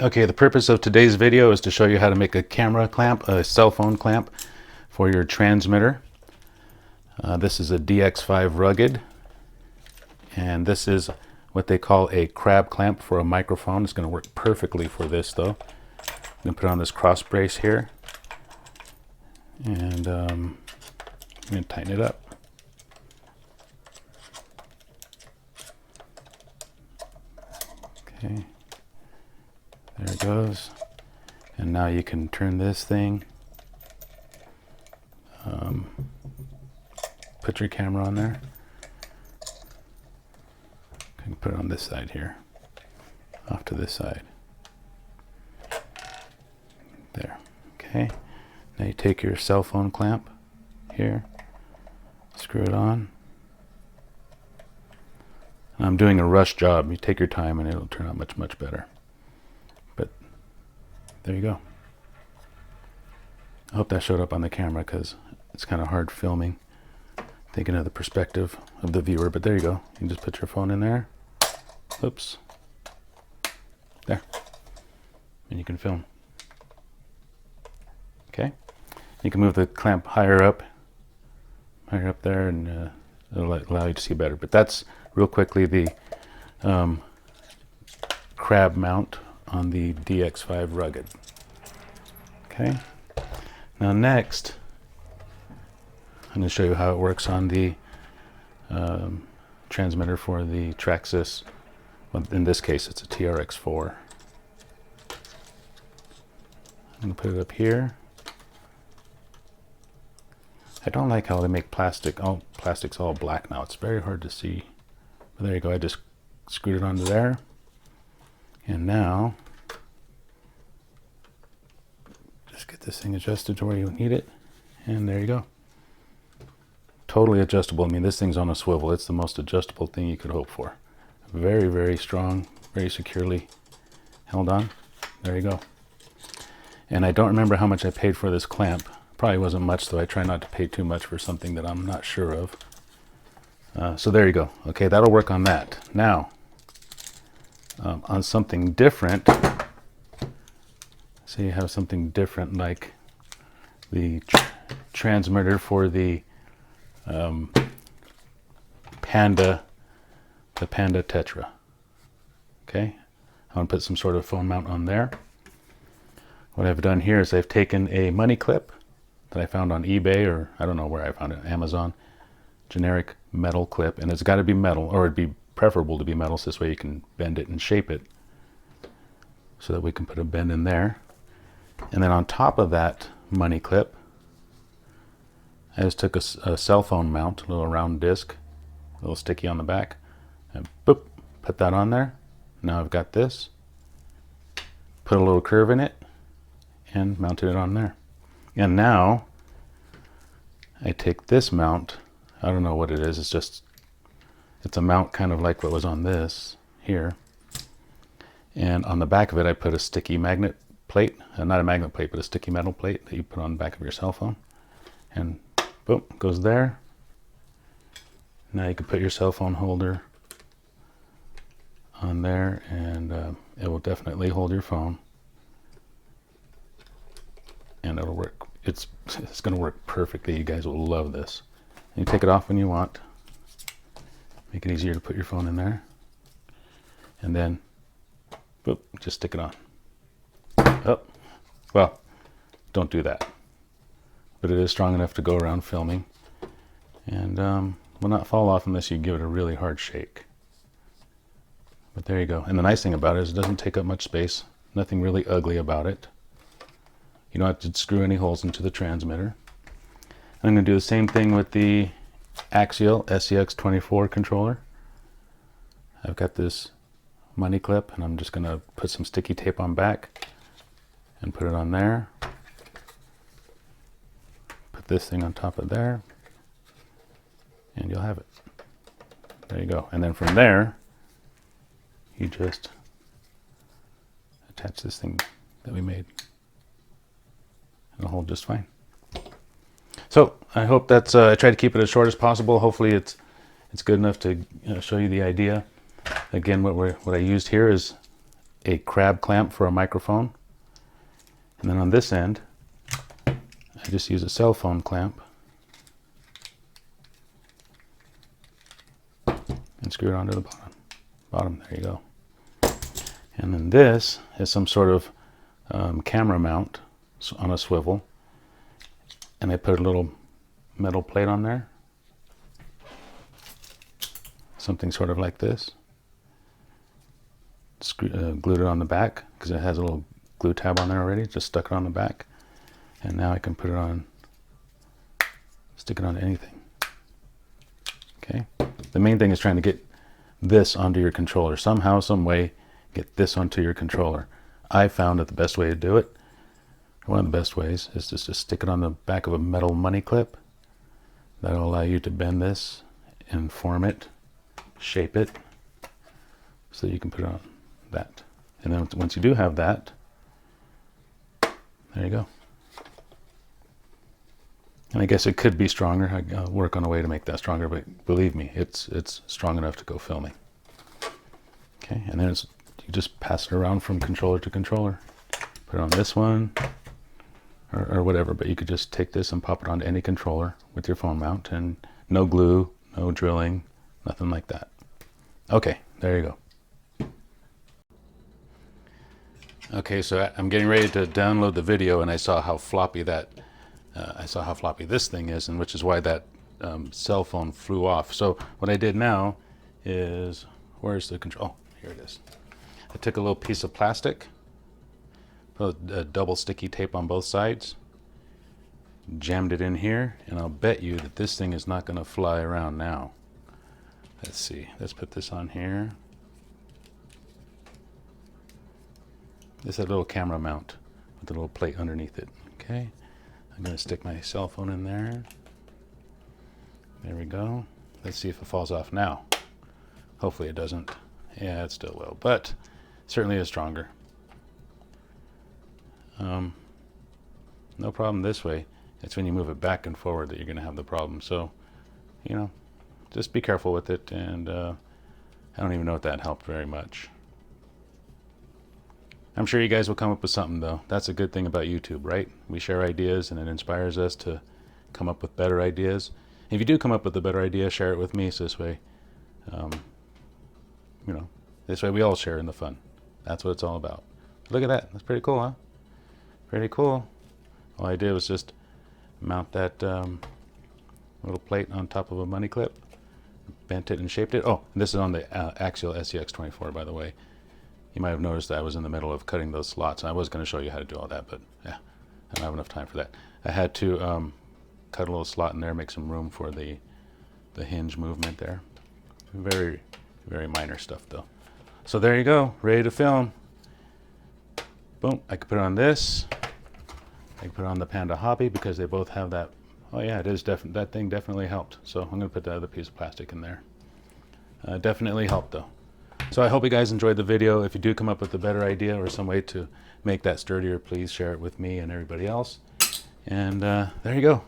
Okay, the purpose of today's video is to show you how to make a camera clamp, a cell phone clamp for your transmitter. This is a DX5 rugged, and this is what they call a crab clamp for a microphone. It's going to work perfectly for this though. I'm going to put on this cross brace here, and I'm going to tighten it up. Okay. There it goes. And now you can turn this thing, put your camera on there. You can put it on this side here, off to this side. There. Okay. Now you take your cell phone clamp here, screw it on. I'm doing a rush job. You take your time and it'll turn out much, much better. But there you go. I hope that showed up on the camera because it's kind of hard filming, thinking of the perspective of the viewer. But there you go. You can just put your phone in there. Oops. There. And you can film. Okay. You can move the clamp higher up there, and it'll allow you to see better. But that's real quickly the crab mount on the DX5 rugged. Okay. Now next, I'm going to show you how it works on the transmitter for the Traxxas. Well, in this case, it's a TRX4. I'm going to put it up here. I don't like how they make plastic. Oh, plastic's all black now. It's very hard to see. But there you go. I just screwed it onto there. And now, just get this thing adjusted to where you need it. And there you go. Totally adjustable. I mean, this thing's on a swivel. It's the most adjustable thing you could hope for. Very, very strong, very securely held on. There you go. And I don't remember how much I paid for this clamp. Probably wasn't much, though. I try not to pay too much for something that I'm not sure of. So there you go. Okay, that'll work on that. Now, on something different, say you have something different like the transmitter for the Panda Tetra. Okay, I want to put some sort of phone mount on there. What I've done here is I've taken a money clip that I found on eBay, or I don't know where I found it, Amazon, generic metal clip, and it's got to be metal, or it'd be preferable to be metal, so this way you can bend it and shape it so that we can put a bend in there. And then on top of that money clip, I just took a cell phone mount, a little round disc, a little sticky on the back, and boop, put that on there. Now I've got this, put a little curve in it, and mounted it on there. And now I take this mount, I don't know what it is, it's a mount kind of like what was on this here. And on the back of it I put a sticky magnet plate, not a magnet plate, but a sticky metal plate that you put on the back of your cell phone. And boom, goes there. Now you can put your cell phone holder on there, and it will definitely hold your phone. And it'll work. It's going to work perfectly. You guys will love this. And you take it off when you want. Make it easier to put your phone in there. And then, boop, just stick it on. Oh, well, don't do that. But it is strong enough to go around filming. And will not fall off unless you give it a really hard shake. But there you go. And the nice thing about it is it doesn't take up much space. Nothing really ugly about it. You don't have to screw any holes into the transmitter. I'm going to do the same thing with the Axial SCX24 controller. I've got this money clip, and I'm just going to put some sticky tape on back and put it on there. Put this thing on top of there, and you'll have it. There you go. And then from there, you just attach this thing that we made. It'll hold just fine. So I hope that's, I tried to keep it as short as possible. Hopefully it's good enough to show you the idea. Again, what I used here is a crab clamp for a microphone. And then on this end, I just use a cell phone clamp and screw it onto the bottom. There you go. And then this is some sort of camera mount on a swivel. And I put a little metal plate on there. Something sort of like this. Glued it on the back because it has a little glue tab on there already. Just stuck it on the back. And now I can put it on, stick it on anything. Okay. The main thing is trying to get this onto your controller. Somehow, some way, get this onto your controller. I found that the best way to do it, one of the best ways, is just to stick it on the back of a metal money clip. That'll allow you to bend this and form it, shape it, so you can put it on that. And then once you do have that, there you go. And I guess it could be stronger. I'll work on a way to make that stronger, but believe me, it's strong enough to go filming. Okay, and then you just pass it around from controller to controller. Put it on this one, or whatever, but you could just take this and pop it onto any controller with your phone mount, and no glue, no drilling, nothing like that. Okay, there you go. Okay, so I'm getting ready to download the video, and I saw how floppy this thing is, and which is why that cell phone flew off. So what I did now is, where's the control? Oh, here it is. I took a little piece of plastic, put a double sticky tape on both sides, jammed it in here, and I'll bet you that this thing is not going to fly around now. Let's see. Let's put this on here. This is a little camera mount with a little plate underneath it. Okay. I'm going to stick my cell phone in there. There we go. Let's see if it falls off now. Hopefully it doesn't. Yeah, it still will, but certainly is stronger. No problem this way. It's when you move it back and forward that you're going to have the problem. So, you know, just be careful with it. And I don't even know if that helped very much. I'm sure you guys will come up with something, though. That's a good thing about YouTube, right? We share ideas, and it inspires us to come up with better ideas. If you do come up with a better idea, share it with me. So this way, you know, this way we all share in the fun. That's what it's all about. Look at that. That's pretty cool, huh? Pretty cool. All I did was just mount that little plate on top of a money clip, bent it and shaped it. Oh, and this is on the Axial SCX24, by the way. You might have noticed that I was in the middle of cutting those slots. I was going to show you how to do all that, but yeah, I don't have enough time for that. I had to cut a little slot in there, make some room for the hinge movement there. Very, very minor stuff, though. So there you go, ready to film. Boom, I could put it on this. I could put it on the Panda Hobby because they both have that. Oh yeah, it is definitely, that thing definitely helped. So I'm going to put the other piece of plastic in there. Definitely helped, though. So I hope you guys enjoyed the video. If you do come up with a better idea or some way to make that sturdier, please share it with me and everybody else. And there you go.